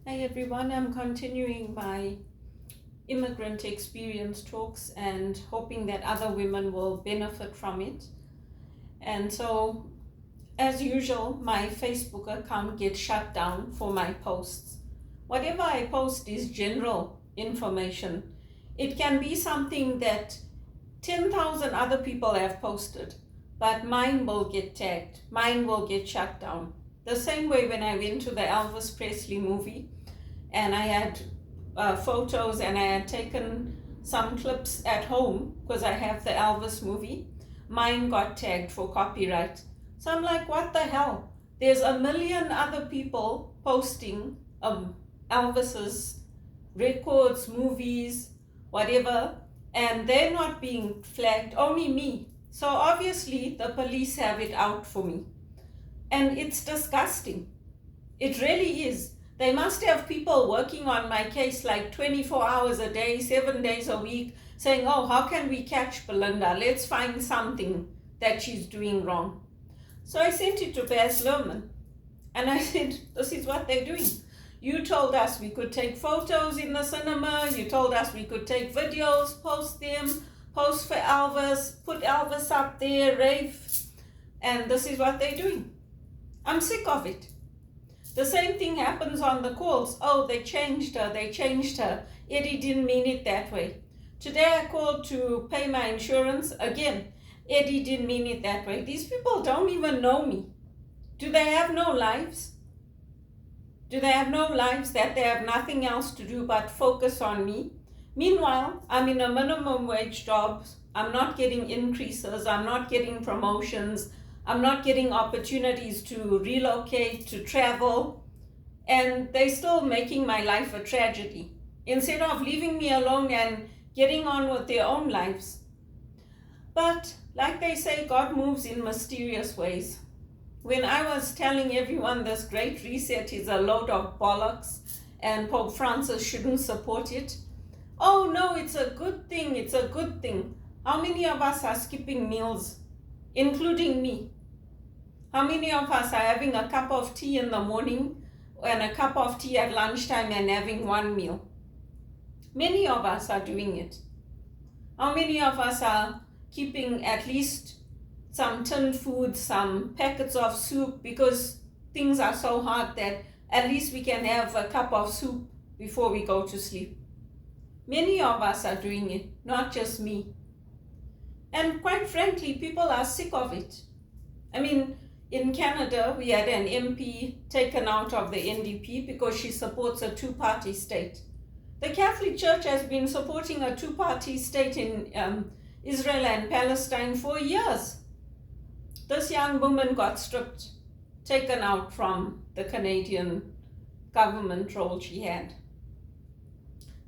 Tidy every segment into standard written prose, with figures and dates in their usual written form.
Hey everyone, I'm continuing my immigrant experience talks and hoping that other women will benefit from it. And so, as usual, my Facebook account gets shut down for my posts. Whatever I post is general information. It can be something that 10,000 other people have posted, but mine will get tagged, mine will get shut down. The same way when I went to the Elvis Presley movie, and I had photos and I had taken some clips at home because I have the Elvis movie. Mine got tagged for copyright. So I'm like, what the hell? There's a million other people posting Elvis's records, movies, whatever, and they're not being flagged, only me. So obviously the police have it out for me. And it's disgusting. It really is. They must have people working on my case like 24 hours a day, 7 days a week, saying, oh, how can we catch Belinda? Let's find something that she's doing wrong. So I sent it to Baz Luhrmann. And I said, this is what they're doing. You told us we could take photos in the cinema. You told us we could take videos, post them, post for Elvis, put Elvis up there, rave. And this is what they're doing. I'm sick of it. The same thing happens on the calls. Oh, they changed her. Eddie didn't mean it that way. Today I called to pay my insurance. Again, Eddie didn't mean it that way. These people don't even know me. Do they have no lives? Do they have no lives that they have nothing else to do but focus on me? Meanwhile, I'm in a minimum wage job. I'm not getting increases. I'm not getting promotions. I'm not getting opportunities to relocate, to travel, and they're still making my life a tragedy instead of leaving me alone and getting on with their own lives. But like they say, God moves in mysterious ways. When I was telling everyone this great reset is a load of bollocks and Pope Francis shouldn't support it, oh no, it's a good thing, it's a good thing. How many of us are skipping meals, including me? How many of us are having a cup of tea in the morning and a cup of tea at lunchtime and having one meal? Many of us are doing it. How many of us are keeping at least some tinned food, some packets of soup, because things are so hard that at least we can have a cup of soup before we go to sleep? Many of us are doing it, not just me. And quite frankly, people are sick of it. I mean, in Canada, we had an MP taken out of the NDP because she supports a two-party state. The Catholic Church has been supporting a two-party state in Israel and Palestine for years. This young woman got stripped, taken out from the Canadian government role she had.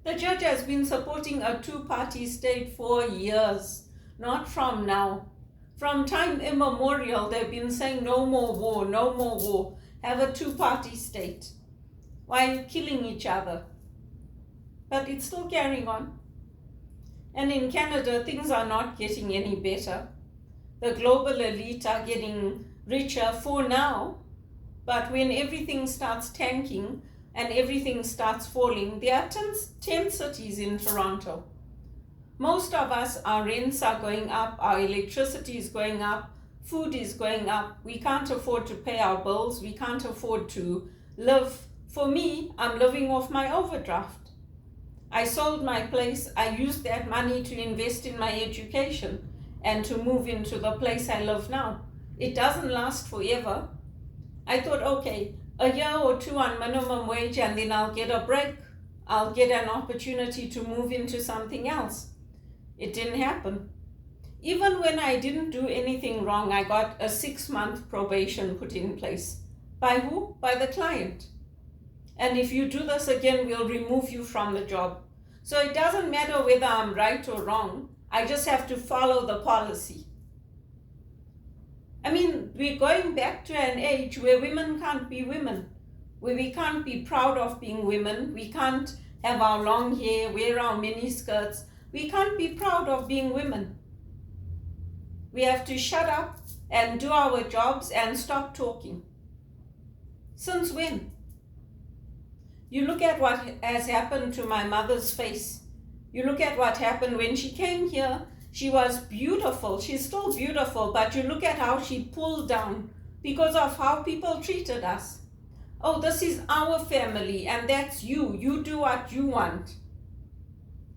The church has been supporting a two-party state for years, not from now. From time immemorial, they've been saying no more war, no more war. Have a two-party state while killing each other. But it's still carrying on. And in Canada, things are not getting any better. The global elite are getting richer for now, but when everything starts tanking and everything starts falling, there are 10 cities in Toronto. Most of us, our rents are going up, our electricity is going up, food is going up. We can't afford to pay our bills. We can't afford to live. For me, I'm living off my overdraft. I sold my place. I used that money to invest in my education and to move into the place I live now. It doesn't last forever. I thought, okay, a year or two on minimum wage and then I'll get a break. I'll get an opportunity to move into something else. It didn't happen. Even when I didn't do anything wrong, I got a 6-month probation put in place. By who? By the client. And if you do this again, we'll remove you from the job. So it doesn't matter whether I'm right or wrong. I just have to follow the policy. I mean, we're going back to an age where women can't be women, where we can't be proud of being women. We can't have our long hair, wear our mini skirts. We can't be proud of being women. We have to shut up and do our jobs and stop talking. Since when? You look at what has happened to my mother's face. You look at what happened when she came here. She was beautiful. She's still beautiful, but you look at how she pulled down because of how people treated us. Oh, this is our family, and that's you. You do what you want.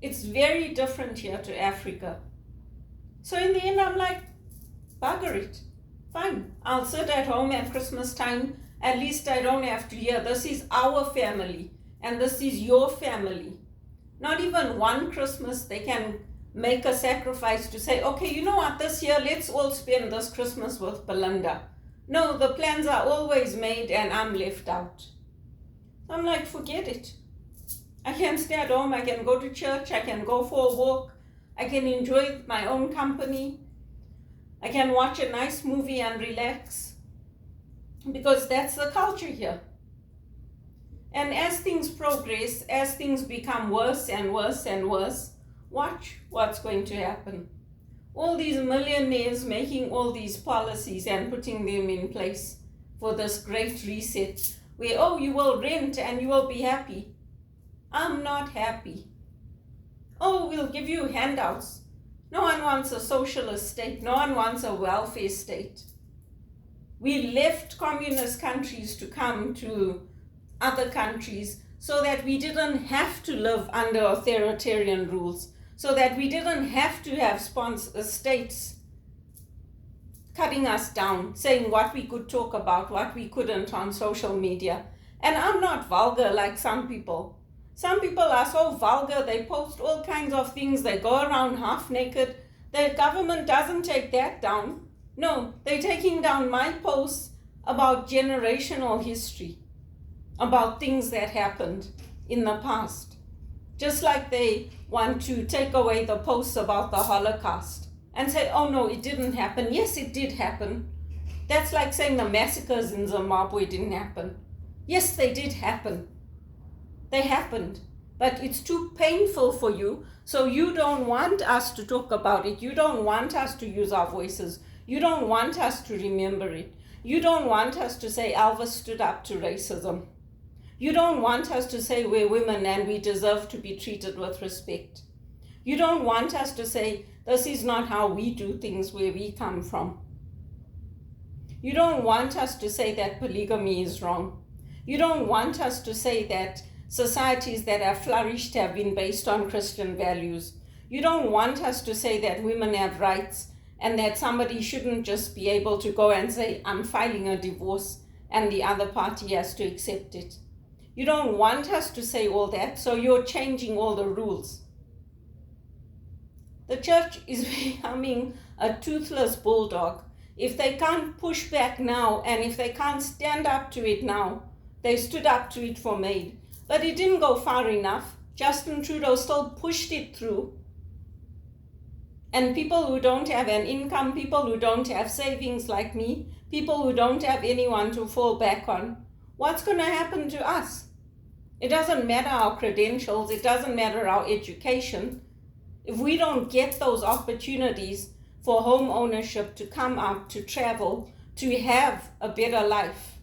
It's very different here to Africa. So in the end, I'm like, bugger it. Fine, I'll sit at home at Christmas time. At least I don't have to hear, this is our family, and this is your family. Not even one Christmas they can make a sacrifice to say, okay, you know what, this year, let's all spend this Christmas with Belinda. No, the plans are always made and I'm left out. I'm like, forget it. I can stay at home, I can go to church, I can go for a walk, I can enjoy my own company, I can watch a nice movie and relax, because that's the culture here. And as things progress, as things become worse and worse and worse, watch what's going to happen. All these millionaires making all these policies and putting them in place for this great reset, where, oh, you will rent and you will be happy. I'm not happy. Oh, we'll give you handouts. No one wants a socialist state. No one wants a welfare state. We left communist countries to come to other countries so that we didn't have to live under authoritarian rules, so that we didn't have to have states cutting us down, saying what we could talk about, what we couldn't on social media. And I'm not vulgar like some people. Some people are so vulgar, they post all kinds of things, they go around half naked. The government doesn't take that down. No, they're taking down my posts about generational history, about things that happened in the past. Just like they want to take away the posts about the Holocaust and say, oh no, it didn't happen. Yes, it did happen. That's like saying the massacres in Zimbabwe didn't happen. Yes, they did happen. They happened, but it's too painful for you, so you don't want us to talk about it. You don't want us to use our voices. You don't want us to remember it. You don't want us to say Elvis stood up to racism. You don't want us to say we're women and we deserve to be treated with respect. You don't want us to say this is not how we do things where we come from. You don't want us to say that polygamy is wrong. You don't want us to say that societies that have flourished have been based on Christian values. You don't want us to say that women have rights and that somebody shouldn't just be able to go and say, I'm filing a divorce, and the other party has to accept it. You don't want us to say all that, so you're changing all the rules. The church is becoming a toothless bulldog. If they can't push back now, and if they can't stand up to it now, they stood up to it for May. But it didn't go far enough. Justin Trudeau still pushed it through. And people who don't have an income, people who don't have savings like me, people who don't have anyone to fall back on, what's going to happen to us? It doesn't matter our credentials, it doesn't matter our education. If we don't get those opportunities for home ownership, to come out, to travel, to have a better life,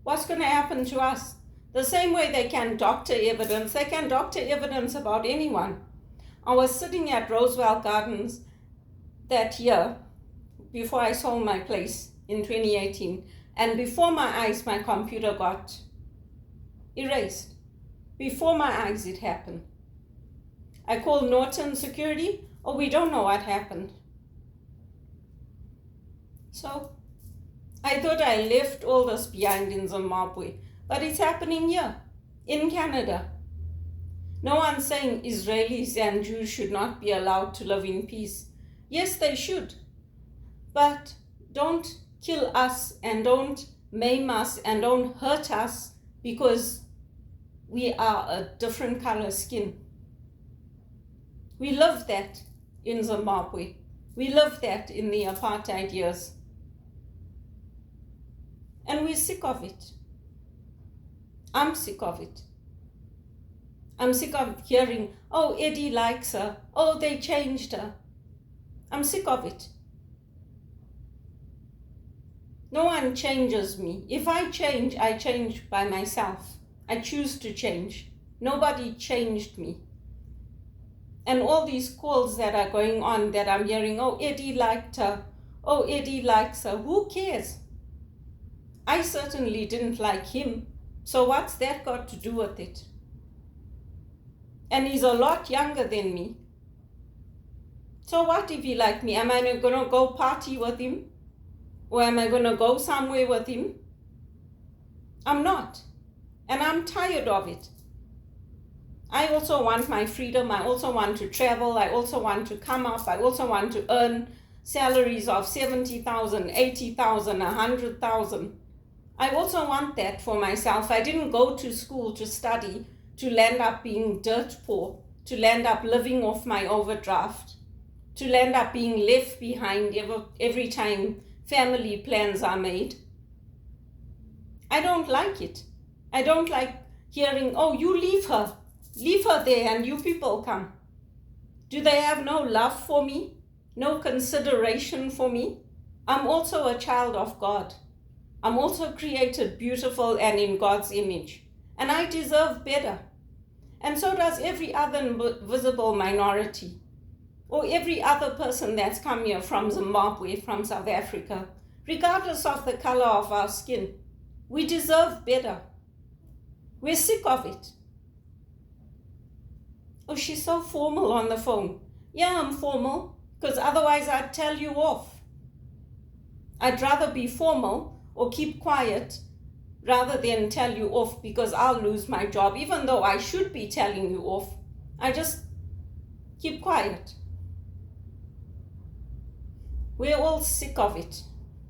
what's going to happen to us? The same way they can doctor evidence, they can doctor evidence about anyone. I was sitting at Roosevelt Gardens that year, before I sold my place in 2018, and before my eyes, my computer got erased. Before my eyes, it happened. I called Norton Security. Oh, we don't know what happened. So I thought I left all this behind in Zimbabwe, but it's happening here, in Canada. No one's saying Israelis and Jews should not be allowed to live in peace. Yes, they should. But don't kill us and don't maim us and don't hurt us because we are a different color skin. We lived that in Zimbabwe. We lived that in the apartheid years. And we're sick of it. I'm sick of it. I'm sick of hearing, oh, Eddie likes her. Oh, they changed her. I'm sick of it. No one changes me. If I change by myself. I choose to change. Nobody changed me. And all these calls that are going on that I'm hearing, oh, Eddie liked her, oh, Eddie likes her, who cares? I certainly didn't like him, so what's that got to do with it? And he's a lot younger than me. So what if he liked me? Am I going to go party with him? Or am I going to go somewhere with him? I'm not. And I'm tired of it. I also want my freedom. I also want to travel. I also want to come up. I also want to earn salaries of 70,000, 80,000, 100,000. I also want that for myself. I didn't go to school to study to land up being dirt poor, to land up living off my overdraft, to land up being left behind every time family plans are made. I don't like it. I don't like hearing, oh, you leave her there and you people come. Do they have no love for me? No consideration for me? I'm also a child of God. I'm also created beautiful and in God's image. And I deserve better. And so does every other visible minority. Or every other person that's come here from Zimbabwe, from South Africa, regardless of the color of our skin. We deserve better. We're sick of it. Oh, she's so formal on the phone. Yeah, I'm formal, because otherwise I'd tell you off. I'd rather be formal or keep quiet rather than tell you off, because I'll lose my job. Even though I should be telling you off, I just keep quiet. We're all sick of it.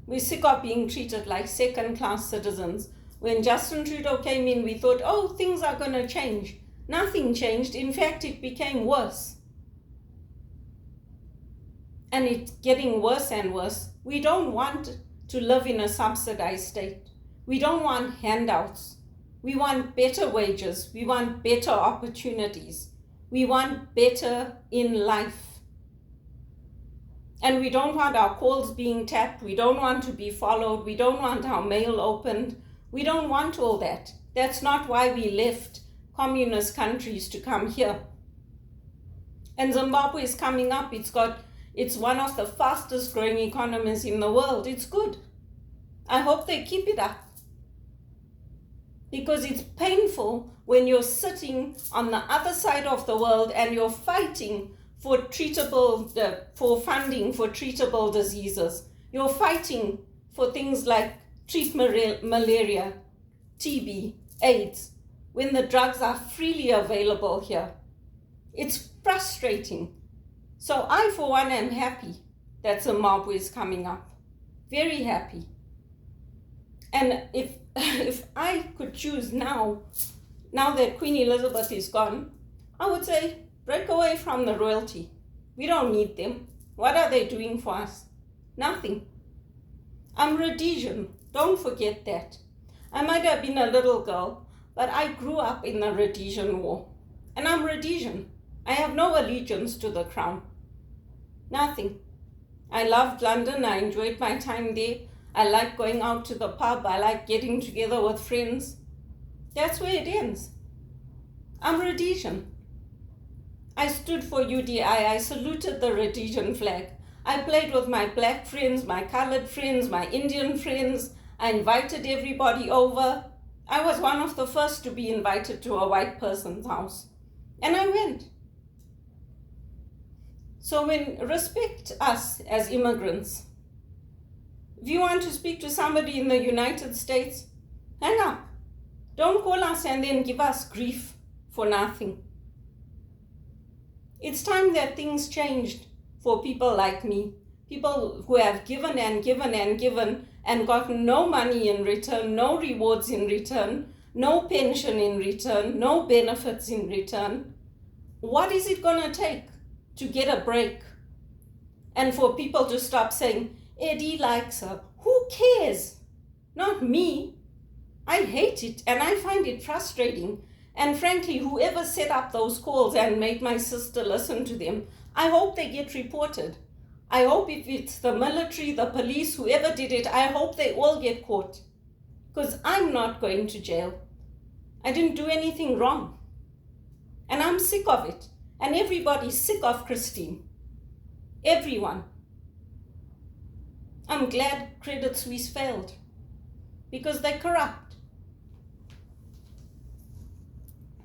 We're sick of being treated like second-class citizens. When Justin Trudeau came in, we thought, oh, things are going to change. Nothing changed. In fact, it became worse. And it's getting worse and worse. We don't want to live in a subsidized state. We don't want handouts. We want better wages. We want better opportunities. We want better in life. And we don't want our calls being tapped. We don't want to be followed. We don't want our mail opened. We don't want all that. That's not why we left communist countries to come here. And Zimbabwe is coming up. It's one of the fastest growing economies in the world. It's good. I hope they keep it up. Because it's painful when you're sitting on the other side of the world and you're fighting for funding for treatable diseases. You're fighting for things like treat malaria, TB, AIDS, when the drugs are freely available here. It's frustrating. So I, for one, am happy that Zimbabwe is coming up. Very happy. And if I could choose now that Queen Elizabeth is gone, I would say, break away from the royalty. We don't need them. What are they doing for us? Nothing. I'm Rhodesian. Don't forget that. I might have been a little girl, but I grew up in the Rhodesian War. And I'm Rhodesian. I have no allegiance to the crown. Nothing. I loved London. I enjoyed my time there. I like going out to the pub. I like getting together with friends. That's where it ends. I'm Rhodesian. I stood for UDI. I saluted the Rhodesian flag. I played with my black friends, my colored friends, my Indian friends. I invited everybody over. I was one of the first to be invited to a white person's house. And I went. So respect us as immigrants. If you want to speak to somebody in the United States, hang up. Don't call us and then give us grief for nothing. It's time that things changed for people like me, people who have given and given and given and gotten no money in return, no rewards in return, no pension in return, no benefits in return. What is it going to take to get a break? And for people to stop saying, Eddie likes her. Who cares? Not me. I hate it and I find it frustrating. And frankly, whoever set up those calls and made my sister listen to them, I hope they get reported. I hope if it's the military, the police, whoever did it, I hope they all get caught. Because I'm not going to jail. I didn't do anything wrong. And I'm sick of it. And everybody's sick of Christine. Everyone. I'm glad Credit Suisse failed because they're corrupt.